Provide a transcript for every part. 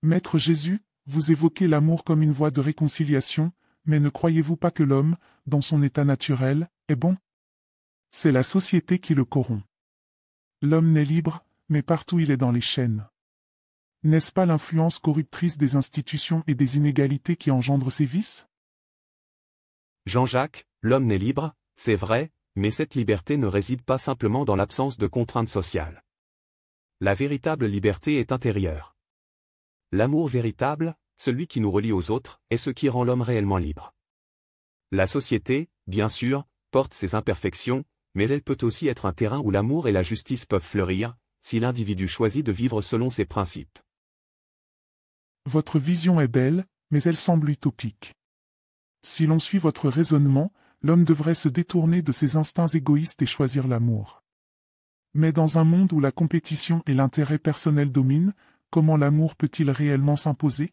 Maître Jésus, vous évoquez l'amour comme une voie de réconciliation, mais ne croyez-vous pas que l'homme, dans son état naturel, est bon? C'est la société qui le corrompt. L'homme n'est libre, mais partout il est dans les chaînes. N'est-ce pas l'influence corruptrice des institutions et des inégalités qui engendre ces vices? Jean-Jacques, l'homme n'est libre, c'est vrai, mais cette liberté ne réside pas simplement dans l'absence de contraintes sociales. La véritable liberté est intérieure. L'amour véritable, celui qui nous relie aux autres, est ce qui rend l'homme réellement libre. La société, bien sûr, porte ses imperfections, mais elle peut aussi être un terrain où l'amour et la justice peuvent fleurir, si l'individu choisit de vivre selon ses principes. Votre vision est belle, mais elle semble utopique. Si l'on suit votre raisonnement, l'homme devrait se détourner de ses instincts égoïstes et choisir l'amour. Mais dans un monde où la compétition et l'intérêt personnel dominent, comment l'amour peut-il réellement s'imposer?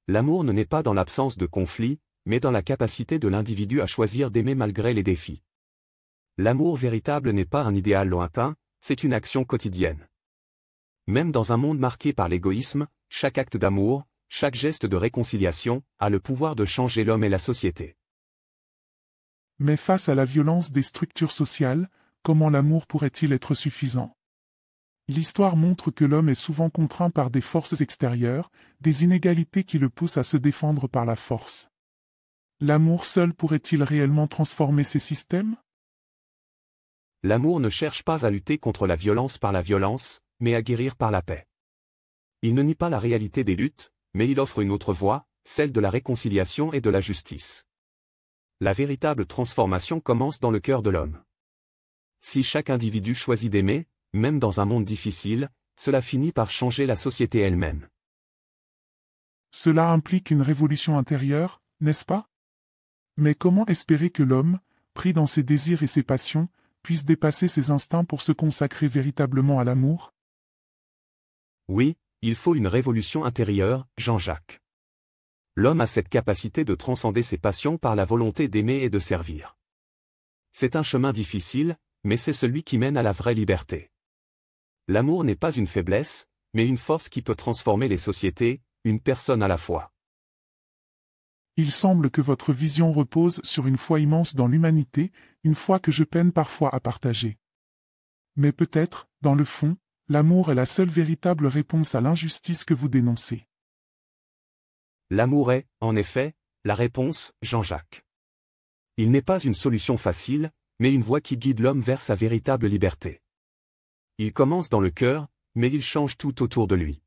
L'amour ne naît pas dans l'absence de conflit, mais dans la capacité de l'individu à choisir d'aimer malgré les défis. L'amour véritable n'est pas un idéal lointain, c'est une action quotidienne. Même dans un monde marqué par l'égoïsme, chaque acte d'amour, chaque geste de réconciliation, a le pouvoir de changer l'homme et la société. Mais face à la violence des structures sociales, comment l'amour pourrait-il être suffisant? L'histoire montre que l'homme est souvent contraint par des forces extérieures, des inégalités qui le poussent à se défendre par la force. L'amour seul pourrait-il réellement transformer ces systèmes? L'amour ne cherche pas à lutter contre la violence par la violence, mais à guérir par la paix. Il ne nie pas la réalité des luttes, mais il offre une autre voie, celle de la réconciliation et de la justice. La véritable transformation commence dans le cœur de l'homme. Si chaque individu choisit d'aimer, même dans un monde difficile, cela finit par changer la société elle-même. Cela implique une révolution intérieure, n'est-ce pas? Mais comment espérer que l'homme, pris dans ses désirs et ses passions, puisse dépasser ses instincts pour se consacrer véritablement à l'amour? Oui, il faut une révolution intérieure, Jean-Jacques. L'homme a cette capacité de transcender ses passions par la volonté d'aimer et de servir. C'est un chemin difficile, mais c'est celui qui mène à la vraie liberté. L'amour n'est pas une faiblesse, mais une force qui peut transformer les sociétés, une personne à la fois. Il semble que votre vision repose sur une foi immense dans l'humanité, une foi que je peine parfois à partager. Mais peut-être, dans le fond, l'amour est la seule véritable réponse à l'injustice que vous dénoncez. L'amour est, en effet, la réponse, Jean-Jacques. Il n'est pas une solution facile, mais une voie qui guide l'homme vers sa véritable liberté. Il commence dans le cœur, mais il change tout autour de lui.